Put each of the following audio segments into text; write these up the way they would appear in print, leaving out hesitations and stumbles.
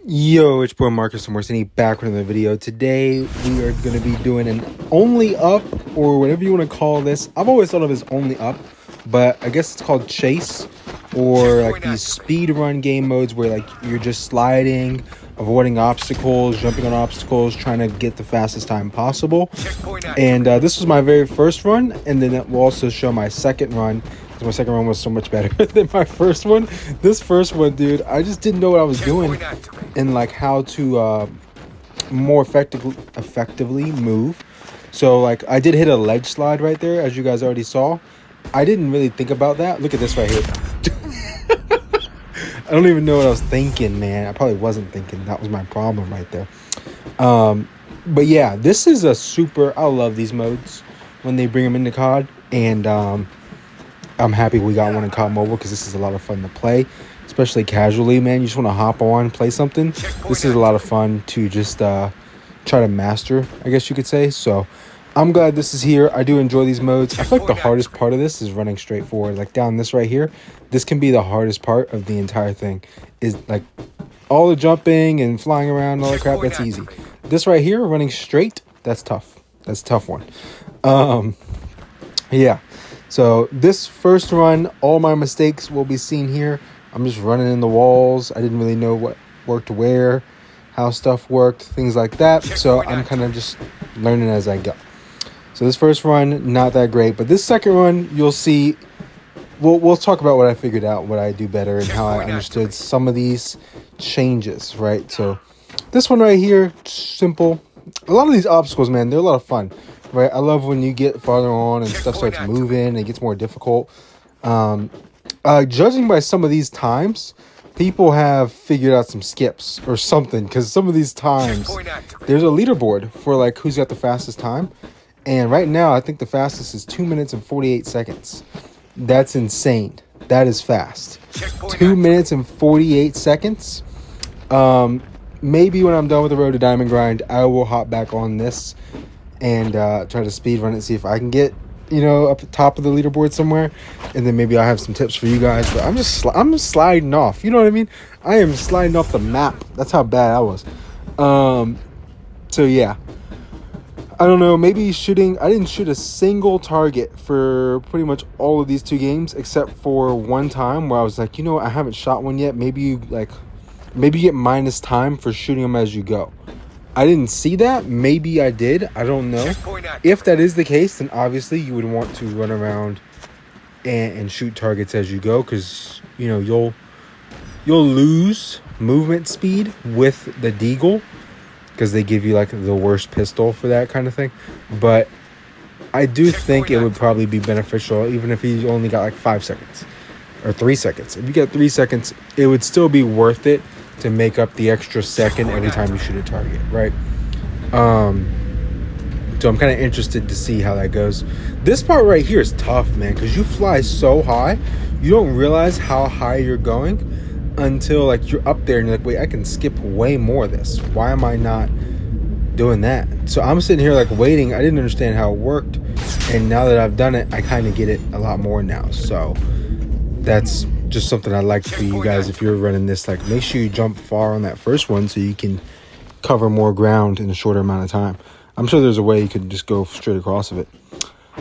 Yo, it's boy Marcus and Morsini back with another video. Today we are going to be doing an only up, or whatever you want to call this. I've always thought of it as only up, but I guess it's called chase, or like these speed run game modes where like you're just sliding, avoiding obstacles, jumping on obstacles, trying to get the fastest time possible. And this was my very first run, and then it will also show my second run. My second one was so much better than my first one. This first one, dude, I just didn't know what I was doing and like how to more effectively move. So like I did hit a ledge slide right there, as you guys already saw. I didn't really think about that. Look at this right here. I don't even know what I was thinking, man. I probably wasn't thinking. That was my problem right there. But yeah, this is a super, I love these modes when they bring them into COD. And I'm happy we got one in COD Mobile because this is a lot of fun to play, especially casually, man. You just want to hop on, play something. This is a lot of fun to just try to master, I guess you could say. So I'm glad this is here. I do enjoy these modes. I feel like the hardest part of this is running straight forward. Like down this right here, this can be the hardest part of the entire thing. Is like all the jumping and flying around and all that crap, that's easy. This right here, running straight, that's tough. That's a tough one. Yeah. So this first run, all my mistakes will be seen here. I'm just running in the walls. I didn't really know what worked where, how stuff worked, things like that. So I'm kind of just learning as I go. So this first run, not that great. But this second run, you'll see, we'll talk about what I figured out, what I do better, and how I understood some of these changes, right? So this one right here, simple. A lot of these obstacles, man, they're a lot of fun. Right, I love when you get farther on and stuff starts moving, it gets more difficult. Judging by some of these times, people have figured out some skips or something, because some of these times there's a leaderboard for like who's got the fastest time, and right now I think the fastest is 2 minutes and 48 seconds. That's insane. That is fast. 2 minutes and 48 seconds. Maybe when I'm done with the Road to Diamond grind, I will hop back on this and try to speed run it, see if I can get, up the top of the leaderboard somewhere, and then maybe I'll have some tips for you guys. But I'm just sliding off, you know what I mean? I am sliding off the map. That's how bad I was. So yeah, I don't know, maybe I didn't shoot a single target for pretty much all of these two games, except for one time where I was like, I haven't shot one yet. Maybe you get minus time for shooting them as you go. I didn't see that. Maybe I did. I don't know. If that is the case, then obviously you would want to run around and shoot targets as you go, because you'll lose movement speed with the Deagle, because they give you like the worst pistol for that kind of thing. But I do think it would probably be beneficial, even if you only got like 5 seconds or 3 seconds. If you get 3 seconds, it would still be worth it to make up the extra second every time you shoot a target, right? So I'm kind of interested to see how that goes. This part right here is tough, man, because you fly so high, you don't realize how high you're going until like you're up there and you're like, wait, I can skip way more of this. Why am I not doing that? So I'm sitting here like waiting. I didn't understand how it worked, and now that I've done it, I kind of get it a lot more now. So that's just something I'd like for you guys. If you're running this, like, make sure you jump far on that first one so you can cover more ground in a shorter amount of time. I'm sure there's a way you could just go straight across of it.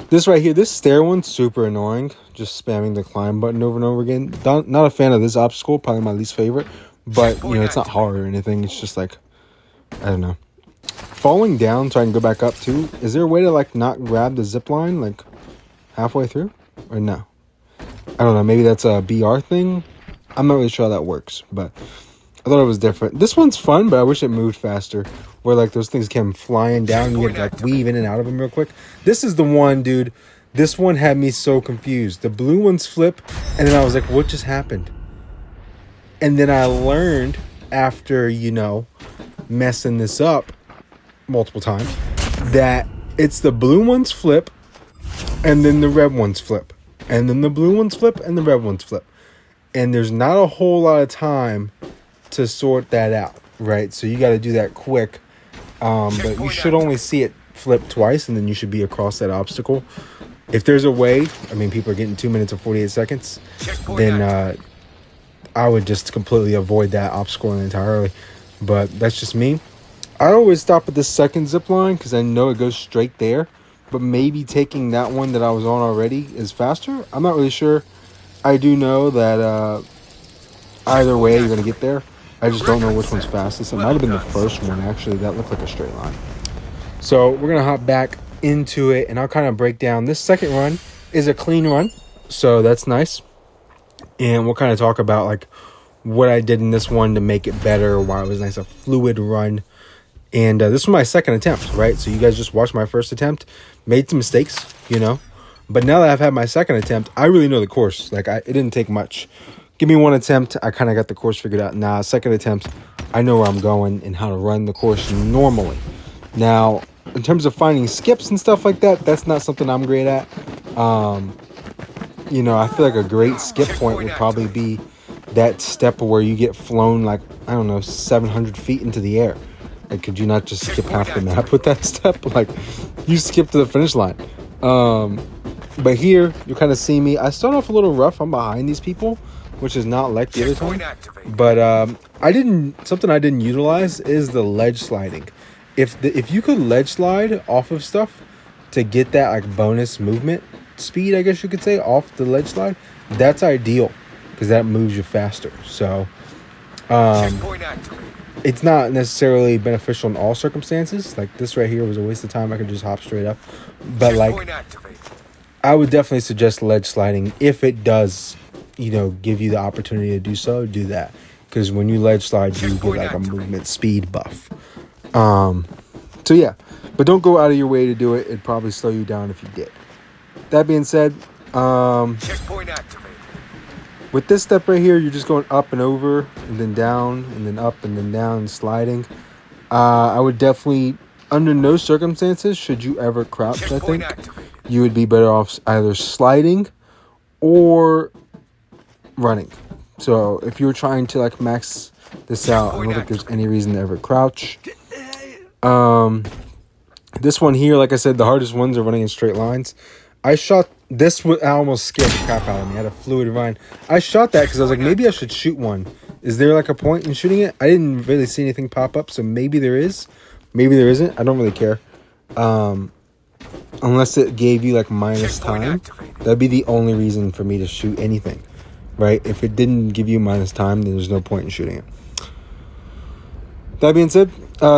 This right here, this stair one's super annoying, just spamming the climb button over and over again. Not a fan of this obstacle, probably my least favorite, but it's not hard or anything. It's just like, I don't know, falling down so I can go back up too. Is there a way to like not grab the zip line like halfway through, or no? I don't know, maybe that's a BR thing. I'm not really sure how that works, but I thought it was different. This one's fun, but I wish it moved faster, where like those things came flying down and you had to like weave in and out of them real quick. This is the one, dude. This one had me so confused. The blue ones flip, and then I was like, what just happened? And then I learned after, messing this up multiple times, that it's the blue ones flip, and then the red ones flip. And then the blue ones flip and the red ones flip. And there's not a whole lot of time to sort that out, right? So you got to do that quick. But you should only see it flip twice, and then you should be across that obstacle. If there's a way, people are getting 2 minutes and 48 seconds, then I would just completely avoid that obstacle entirely. but that's just me. I always stop at the second zip line because I know it goes straight there, but maybe taking that one that I was on already is faster. I'm not really sure. I do know that either way you're going to get there. I just don't know which one's fastest. It might have been the first one, actually. That looked like a straight line. So we're going to hop back into it, and I'll kind of break down. This second run is a clean run, so that's nice. And we'll kind of talk about like what I did in this one to make it better, why it was nice, a fluid run. And this was my second attempt, right? So you guys just watched my first attempt, made some mistakes, you know. But now that I've had my second attempt, I really know the course. Like, it didn't take much. Give me one attempt, I kind of got the course figured out. Nah, second attempt, I know where I'm going and how to run the course normally. Now, in terms of finding skips and stuff like that, that's not something I'm great at. You know, I feel like a great skip point would probably be that step where you get flown like, I don't know, 700 feet into the air. Like, could you not just skip half the map with that step? Like, you skip to the finish line. But here, you kind of see me. I start off a little rough. I'm behind these people, which is not like the other time. But something I didn't utilize is the ledge sliding. If you could ledge slide off of stuff to get that like bonus movement speed, I guess you could say, off the ledge slide, that's ideal because that moves you faster. So it's not necessarily beneficial in all circumstances. Like this right here was a waste of time. I could just hop straight up. But like, I would definitely suggest ledge sliding if it does, you know, give you the opportunity to do so. Do that, because when you ledge slide, you get like a movement speed buff. So yeah, but don't go out of your way to do it. It'd probably slow you down if you did. That being said, with this step right here, you're just going up and over and then down and then up and then down and sliding. I would definitely, under no circumstances should you ever crouch. I think you would be better off either sliding or running. So if you're trying to like max this out, I don't think there's any reason to ever crouch. This one here, like I said, the hardest ones are running in straight lines. I shot this, I almost scared the crap out of me. I had a fluid run. I shot that because I was like, maybe I should shoot one. Is there like a point in shooting it? I didn't really see anything pop up, so maybe there is. Maybe there isn't. I don't really care. Unless it gave you like minus time. That'd be the only reason for me to shoot anything, right? If it didn't give you minus time, then there's no point in shooting it. That being said,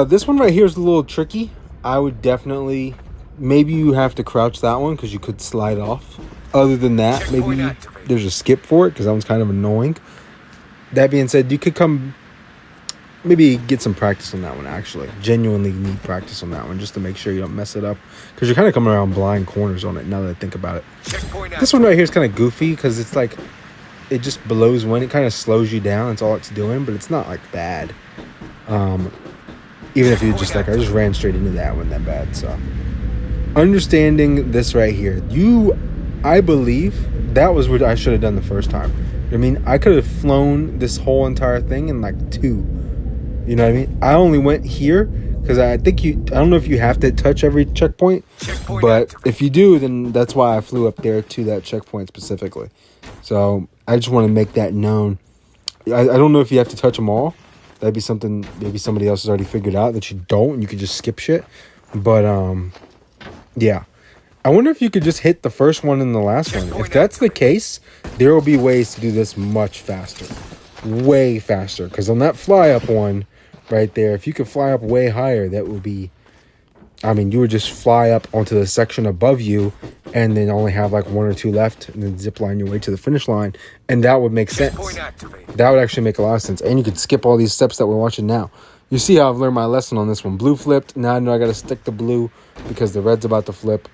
this one right here is a little tricky. I would definitely, maybe you have to crouch that one because you could slide off. Other than that, maybe there's a skip for it because that one's kind of annoying. That being said, you could maybe get some practice on that one, actually. Genuinely need practice on that one just to make sure you don't mess it up, because you're kind of coming around blind corners on it now that I think about it. This one right here is kind of goofy because it's like, it just blows wind. It kind of slows you down. That's all it's doing, but it's not like bad. Even if you just like, I just ran straight into that one that bad. So understanding this right here, I believe that was what I should have done the first time. I mean, I could have flown this whole entire thing in like 2. You know what I mean? I only went here because I don't know if you have to touch every checkpoint, but if you do, then that's why I flew up there to that checkpoint specifically. So I just want to make that known. I don't know if you have to touch them all. That'd be something maybe somebody else has already figured out that you don't, and you could just skip shit. But yeah. I wonder if you could just hit the first one and the last one. If that's the case, there will be ways to do this much faster. Way faster. Because on that fly up one right there, if you could fly up way higher, that would be, I mean, you would just fly up onto the section above you and then only have like 1 or 2 left and then zip line your way to the finish line. And that would make sense. That would actually make a lot of sense. And you could skip all these steps that we're watching now. You see how I've learned my lesson on this one. Blue flipped. Now I know I got to stick to blue because the red's about to flip.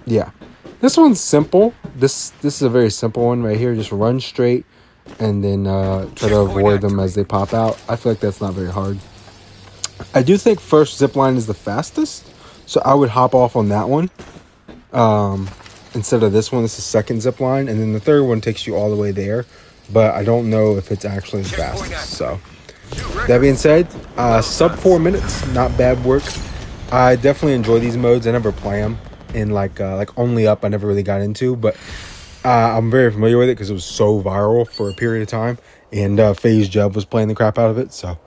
Yeah. This one's simple. This is a very simple one right here. Just run straight and then try to avoid them as they pop out. I feel like that's not very hard. I do think first zip line is the fastest, so I would hop off on that one instead of this one. This is second zip line, and then the third one takes you all the way there, but I don't know if it's actually the fastest. So that being said, sub 4 minutes, not bad work. I definitely enjoy these modes. I never play them in like only up. I never really got into, but I'm very familiar with it because it was so viral for a period of time. And FaZe Jub was playing the crap out of it. So,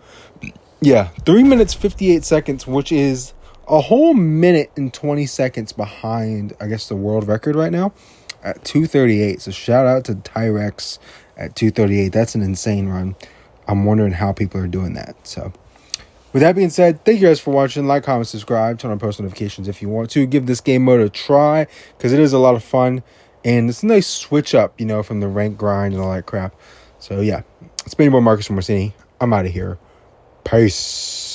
yeah, 3 minutes, 58 seconds, which is a whole minute and 20 seconds behind, I guess, the world record right now at 2:38. So, shout out to Tyrex at 2:38. That's an insane run. I'm wondering how people are doing that. So, with that being said, thank you guys for watching. Like, comment, subscribe, turn on post notifications if you want to. Give this game mode a try because it is a lot of fun. And it's a nice switch up, from the rank grind and all that crap. So, yeah. It's been your boy Marcus from Orsini. I'm out of here. Peace.